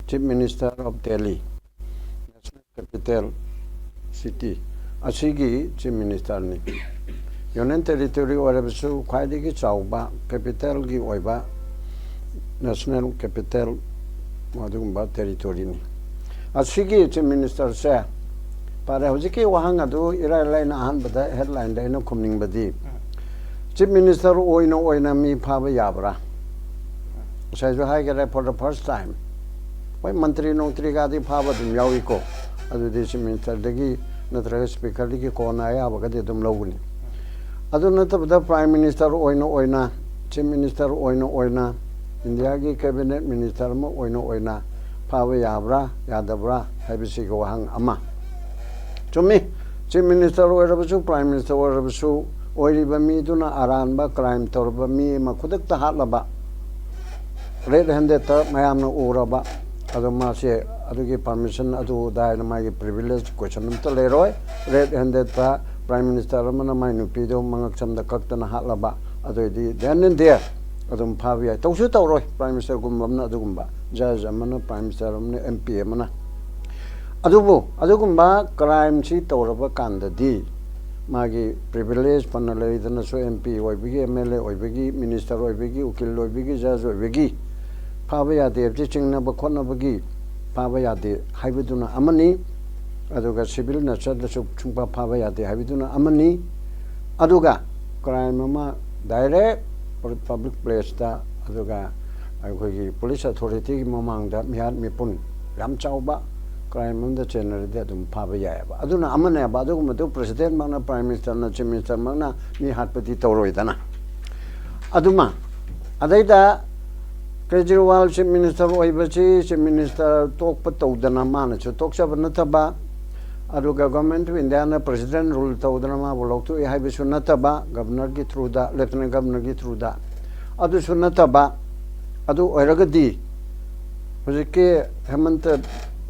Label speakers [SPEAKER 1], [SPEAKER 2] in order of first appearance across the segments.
[SPEAKER 1] Chief Minister of Delhi, National Capital City. Asigi Chief Minister ni. Union Territory oirabasu khwaidagi chawba capital gi oiba national capital madugumba territory ni. Asigi Chief Minister se para hojiki wahang adu ira line ahan bada headline da ina khumning badi. Chief Minister oina mi phaba yabra. Sai jo hai gare for the first time. Wai mantri nongtri ga di phaba dum yawi ko. Adu di Chief Minister dagi natraga speaker dagi ko na ya ba ga dum lawuni. Adu natabda Prime Minister oina Chief Minister oina India gi cabinet minister mo oina phaba yabra yadabra haibisi ko wahang ama. Chumi Chief Minister oirabasu Prime Minister oirabasu oiriba mi duna aranba crime torba mi ma khudak ta hatlaba red handed ta mayamna uraba adu ma se adugi permission adu daina magi privilege question ta leroi red handed ta Prime Minister mana mai nupi do mangak chamda kaktana hatlaba adu di then and there adum phabi tawsu tawroi Prime Minister gumbamna adugumba judge amana Prime Minister amna MP amana adugumba crime si tawraba kandadi magi privilege panalai dana so MP oibigi MLA oibigi minister oibigi ukil oibigi judge oibigi phaba yade chingna ba khona bagi phaba yade haibiduna amani aduga civil na chadsu chungpa phaba yade haibiduna amani aduga crime ma direct public place ta aduga aikogi police authority ki mamangda mihar mipun ram chauba crime on the channel that phaba yaba aduna amane ba aduguma do president magna prime minister na chief minister magna mi hatpati tawroidana aduma adaida Kejriwal chief minister oibachi chief minister tokpa tawdana mana chu toksaba nataba aduga government of India na president rule tawdana ma boloktu haibisu nataba governor gi through da lieutenant governor gi through da adu sunataba adu oiragadi hojike Hemant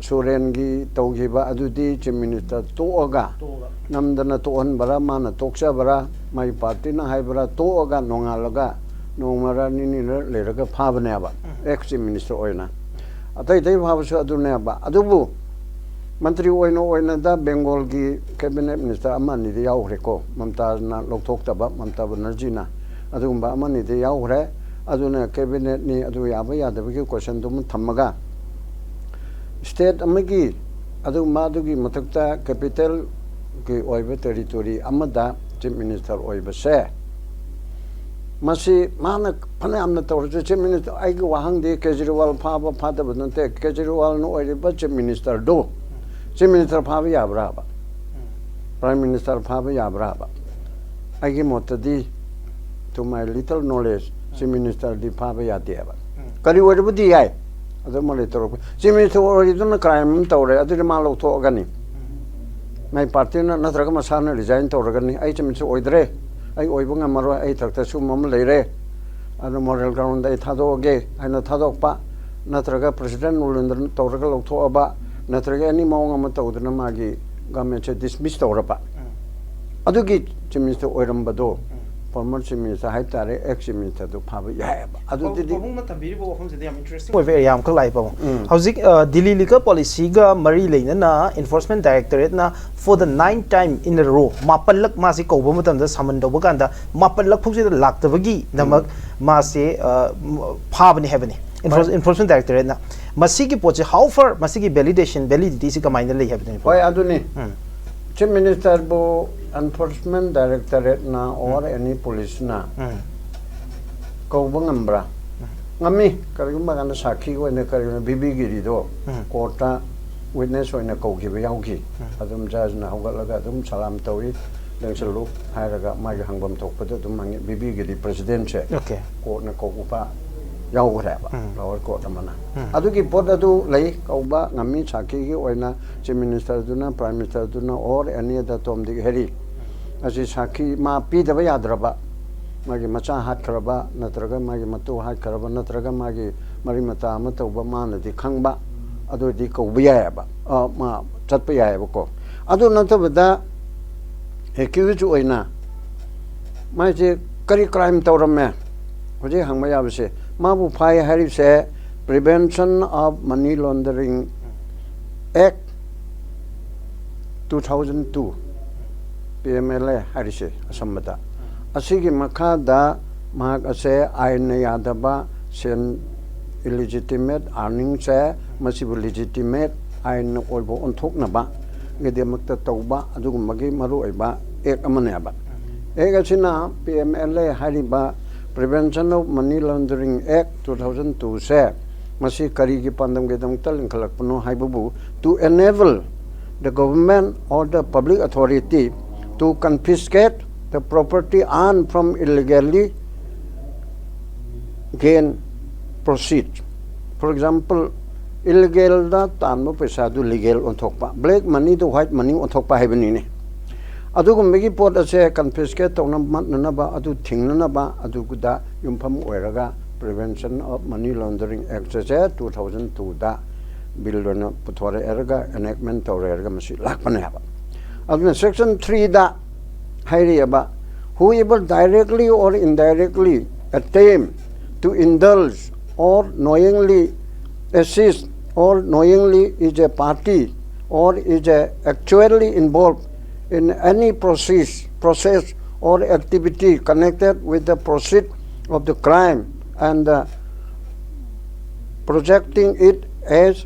[SPEAKER 1] Soren gi tawgiba adudi chief minister toaga namdana tohan bara mana toksa bara mai party na haibara toaga nongalaga nongmara nini leraga phabane ba ex chief minister oina atai dai bhabasu adune ba adubu mantri oina da Bengal gi cabinet minister amani de yaure ko Mamta na lokthokta ba Mamta Banerjee na adugumba amani de yaure aduna cabinet ni adu yaba yadabagi question dum thamaga state amagi adu madugi matakta capital ki oiba territory amada chief minister oiba se masi mana phana amna tawrju chief minister aigi wahang de Kejriwal phaba phada badante Kejriwal no oiba chief minister do chief minister phaba yabra ba prime minister phaba yabra ba aigi motadi to my little knowledge chief minister di phaba yade ba kari oiba di ai adu mali toro chief minister oriduna crime tawre adu ma lo to gani mai party na natraga masana resign tawragani ai chief minister oidre ai oibunga maro ai thakta sumam leire adu moral ground ai thadoge aina thadokpa natraga president ulundra tawraga lo to aba natraga ani maunga ma tawduna magi government se dismiss tawrapa adu gi chief minister oirambado former chief minister hai tare ex chief minister do phaba yaba adu di
[SPEAKER 2] bahuma tambiri bo hom se interesting oi very am khlai pa hauzik Delhi liquor policy ga mari leina na enforcement directorate na for the 9th time in a row mapalak ma si ko ba matam da saman do ba kan da mapalak phuk se lak ta bagi namak ma se phaba ni hebani enforcement directorate na masi ki poche how far masi ki validity si ka minor le hebani
[SPEAKER 1] oi adu ni chief minister bo enforcement directorate na or any police na ko bangambra ngami karigumba kana sakhi ko ne kariguna bibi giri do kota witness oina ko gi ba yaugi adum judge na hogalaga adum salam tawi lengsalu hairaga mai hangbam tokpada adum mangi bibi giri president che
[SPEAKER 2] okay
[SPEAKER 1] ko na ko upa yaugre ba lower court amana adu gi pod adu lei ko ba ngami sakhi gi oina chief minister duna prime minister duna or any other tom di heri asi sakhi ma pi da ba yadraba magi macha hat karaba natraga magi matu hat karaba natraga magi mari mata ma tawba mana di khangba adu di ko biya ba ma chatpa ya ba ko adu natabda accused oina mai je kari crime tawrame hoje hangma ya bse mabu phai hari se Prevention of Money Laundering Act 2002 PMLA harise asambada asigi makada mahak ase ain yadaba sen illegitimate earning se masibu legitimate ain oibo onthoknaba gedemakta tauba adugumagi maru oiba ek amane aba ek asina PMLA hariba Prevention of Money Laundering Act 2002 se masi kari gi pandam gedam tal khalakpano haibubu to enable the government or the public authority to confiscate the property earned from illegally gain proceeds. For example, illegal da tanmo pesa du legal on thokpa, black money to white money on thokpa haibani ne. Adu gumbegi pot ase confiscate to na ba adu thingna na ba adu guda yumpham oiraga Prevention of Money Laundering Act 2002 da bill na puthore erga enactment tawre erga masi lakpane haba. Aduna section 3 da hairi aba whoever directly or indirectly attempt to indulge or knowingly assist or knowingly is a party or is actually involved in any process or activity connected with the proceed of the crime and projecting it as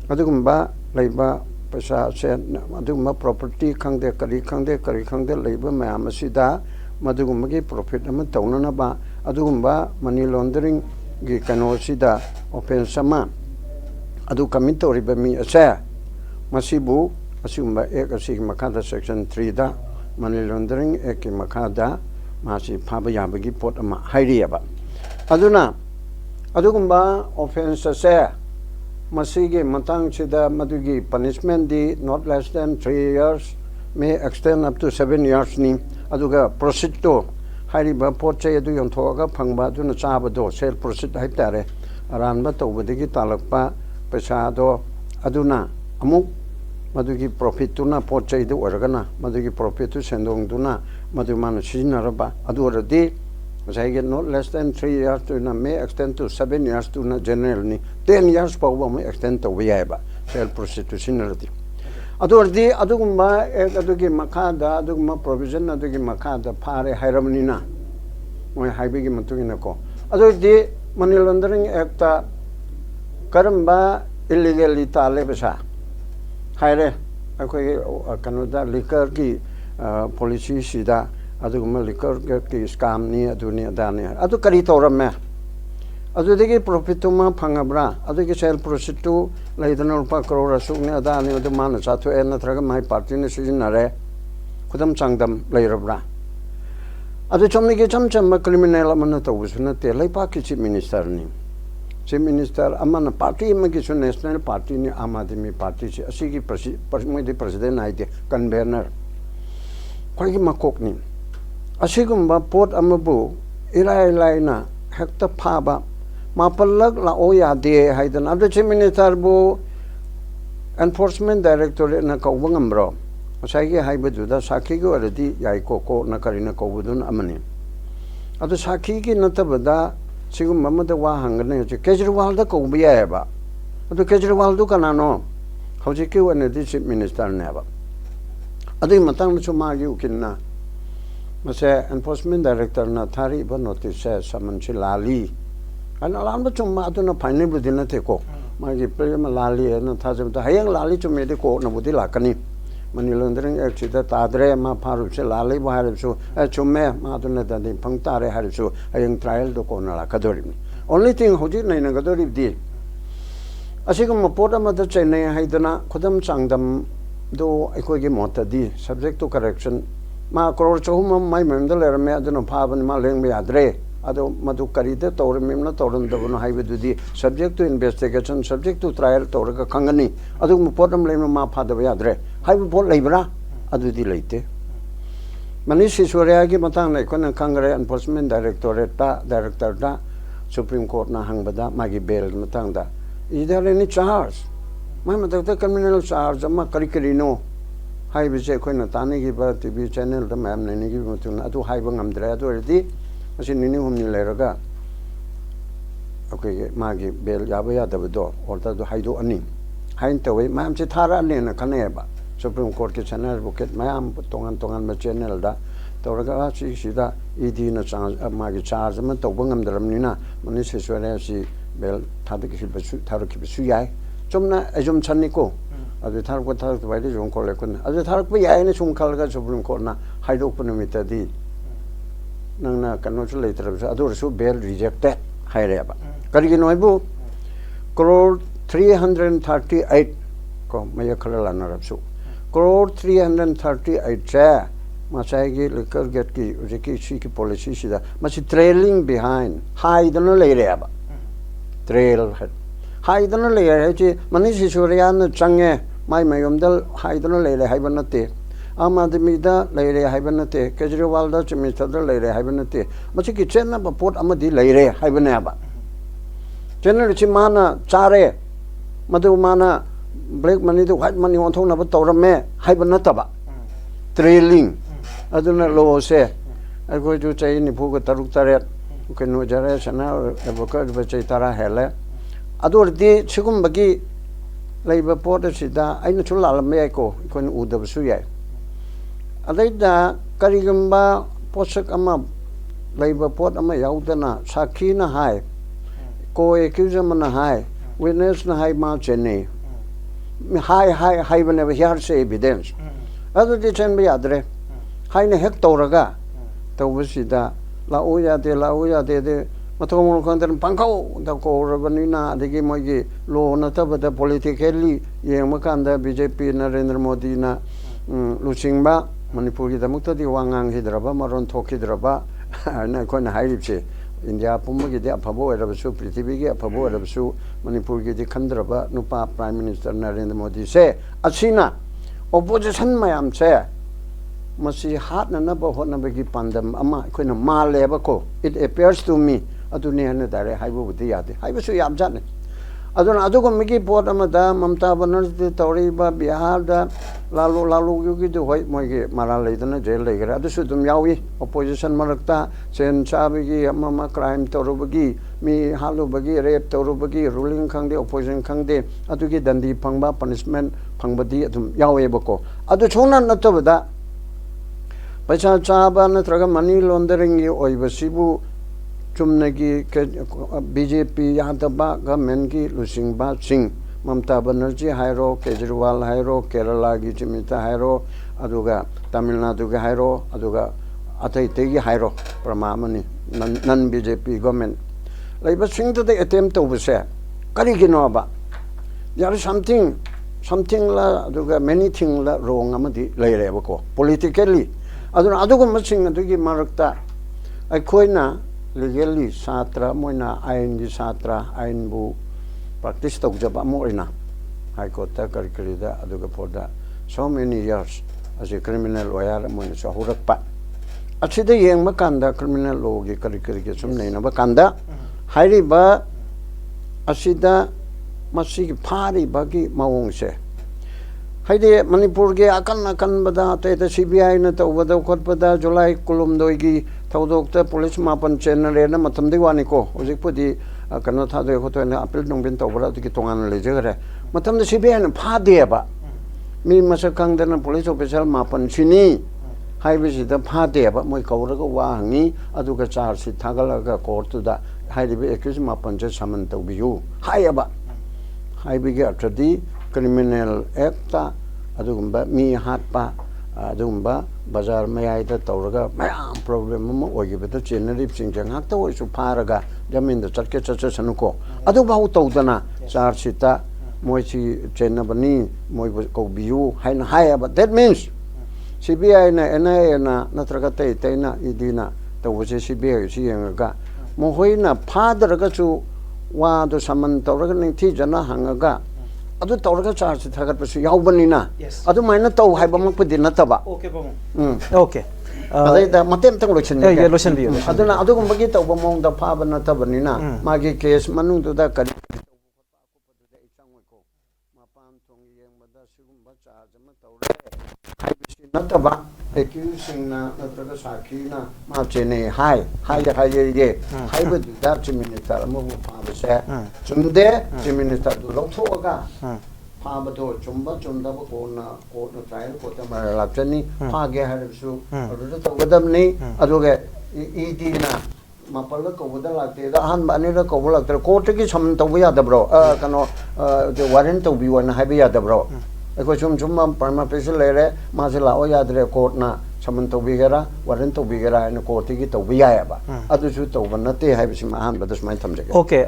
[SPEAKER 1] adugumba laiba pesa sen adugumba property khangde kari khangde laiba mayam asida madugumba gi profit ama tawnana ba adugumba money laundering gi kano sida offense ama adu commit toriba mi asa masibu asumba ek asig makada section 3 da money laundering ek makada masi phaba yabagi pot ama hairiaba aduna adugumba offense se masigi matang sida madugi punishment di not less than 3 years may extend up to 7 years ni aduga proceed to hairiba poche adu yonthoga phangba aduna chaba do sale proceed haitare aranba tawbadigi talakpa pesa do aduna amuk madugi profit tuna poche du organa madugi profit tu sendong tuna madumana sinaraba aduradi not less than 3 years to may extend to 7 years to generally 10 years power may extend to viaba self prostitution already adurdi adugumba adugi makada aduguma provision adugi makada pare hairamnina moy haibigi matugina ko adurdi money laundering act karamba illegally tale besa haire akoi kanoda liquor ki policy sida aduguma liquor ki scam ni aduni adani adu kari toramme adu degi profit ma phangabra adu ki sale prostitute laidana rupa crore asuk ni adani adu man chathu en thraga mai party ni sijinare khudam changdam lairabra adu chomni ki chamcham criminal amana tawusna te laipa ki chief minister ni chief minister amana party ma ki national party ni Aam Aadmi party chi asigi president aide convener khoi makok ni asigumba pot amabu ilaina hekta phaba mapalak la oya de haidan adu chief minister bu enforcement directorate na kawbangam bro asagi haibedu da sakhi go already yai ko na karina kawbudun amani adu sakhi ki natabada sigumba mada wa hangane je Kejriwal da kawbiya ba adu Kejriwal du kanano hauji ki wane di chief minister ne ba adu matang chu ma gi ukinna mase enforcement director na thari ba notice saman chi lali ana lam chu ma adu na final bu din te ko ma gi prema lali na thajam ta hayang lali chu me de ko na budi lakani money laundering act da tadre ma pharu che lali ba har chu chumme ma adu na da din phang tare har chu hayang trial do ko na la kadori only thing hoji nai na kadori di asigum pota ma da chennai haidana khudam changdam do ekoi gi mota di subject to correction ma crore chahum mai mem da ler me aduna phaban ma leng me adre ado madu karide tawre mem na tawram da no haibe dudi subject to investigation subject to trial tawre ka khangani adu mu potam lem ma phada ba adre haibe bol leibra adu di leite mani siswarya gi matang nei kon khangre enforcement directorate ta director da supreme court na hangbada magi bail matang da is there any charge mai matak da criminal charge ma kari no hai bi je khoina tani gi ba tv channel da mam nei gi mutun adu hai ba ngam dra adu redi asin nini humni leraga okay magi bel yaba yadabdo order do haido ani hain tawi mam che thara ne na khane ba Supreme Court ke channel buket mayam tongan ma channel da tawraga si sida idi na chang magi charge ma to bangam daram ni na mani se sware si bel thadi ki basu tharu ki basu yai chomna ajum channi ko adu thar ko thar to baide jong ko le kun adu thar ko yai ne chung khal ga Supreme Court na haido punamita di nang na kanu chu le tra adu su bel rejected haire ba kari gi noibu crore 338 ko maya khala na rapsu crore 338 cha masai gi liquor get ki riki chi ki policy sida masi trailing behind high dano le re ba trail high dano le re chi mani si suryan change mai mayom dal high dano le re haiban te amadmi da le re haiban te kejriwal da chimi da le re haiban te masi ki chen ba pot amadi le re haiban ba chen chi mana chare madu mana black money to white money on thong na ba tawrame haiban na taba trailing aduna lo se agoi ju chai ni phu ko taruk taret ke no jare sana advocate ba chai tara hele adur di chigum bagi leiba pot sida aina chula me ko kon udab su yai adai da karigamba posak ama leiba pot ama yaudana sakhi na hai ko accuse na hai witness na hai ma chene hai whenever here say evidence adu di chen bi adre hai ne hek toraga tawsida la oya de mathong kon tan pangkau da ko rabanina adigi mogi lo na tabada politically yemakanda BJP Narendra Modi na luchingba manipur gi damukta di wangang hidraba maron thokidraba na kon hairipche India pumagi de apabo erabasu prithibi gi apabo erabasu manipur gi di khandraba nupa prime minister Narendra Modi se achina opposition mayam se masi hat na ba hot na bagi pandam ama koina male ba ko it appears to me aduni hane dare haibu budi yade haibu su yam jane aduna adugo migi pot ama da Mamta Banerjee tawri ba Bihar da lalu gi do hoi mogi mara leidana jail legra adu su dum yawi opposition marakta chen chabi gi ama crime tawrubagi mi halu bagi rape tawrubagi ruling khangde opposition khangde adugi dandi phangba punishment phangbadi adum yawe bako adu chona natabada paisa chaba natraga money laundering gi oibasibu chumnagi BJP yadaba government gi lusingba sing Mamta Banerjee hairo Kejriwal hairo Kerala gi chimita hairo aduga Tamil Nadu gi hairo aduga atai tegi hairo pramamani non BJP government laiba sing to the attempt to buse kari gino ba there is something la aduga many thing la wrong amadi leire ba ko politically aduna adugo masing adugi marakta aikoina legally satra moina ain gi satra ain bu practice to jaba moina high court ta karikida aduga poda so many years as a criminal lawyer moina so hurakpa achida yeng makanda criminal law gi karikida sumne na bakanda hairi ba asida masi phari bagi mawong se haide manipur ge akan bada te CBI na to bada khot bada July kulum doi gi tawdok ta police mapan channel na matam de wani ko ojik pudi kana tha de khoto na appeal nong bin to bada ki tongan le jegare matam de CBI na pha de ba mi masakang de na police official mapan chini haibe si da pha de ba moi kawra ko wa hangi adu ka charge si thagala ga court da haibe accuse mapan je saman to biu haiba haibe ge atradi criminal act adugumba mi hatpa adugumba bazar mayai da tawraga mayam problem mo ogibata generip singjang hakta oisu pharaga jamin da chatke sanuko adu bau tawdana charsita moichi chenabani moi ko biu haina hayaba that means CBI na NIA na natraga tai na idina tawse CBI si yanga mo hoina phadaraga chu wa do saman tawraga ning thi jana hangaga adu tawraga charge thagat pasu yaubanina adu maina taw haiba makpudi nataba
[SPEAKER 2] okay bang okay
[SPEAKER 1] adai da matem tang lochen
[SPEAKER 2] ye lochen bi
[SPEAKER 1] aduna adu gumbagi taw bamong da phaba natabanina magi case manung du da kari mapan thong yeng bada sigumba charge ma tawre हाइबसी नतबा accusingना नत्रगा साखीना मा चेने हाय ये हाइबदुदा chief minister अमबु फाबसे चुमदे chief minister दु लौथोगा फाबदो Chumba चुमदब court trial court मा लाचनी फागे Harsu अदुदा तगदमनी अदुगे ED ना मापल कौबदा लाते अहन अनिर कौब लाते court की सम तब यादब्रो कनो warrant तौबीवन HYBE यादब्रो अखोई सुम सुम परमा पेश लेरे मासे लाओ यादरे कोर्ट ना समन तौबीगेरा वारंट तौबीगेरा कोर्ट की तौबी यायबा अदुसु तौब नते हाइबसिम अहन बदस माइ थमजगे
[SPEAKER 2] ओके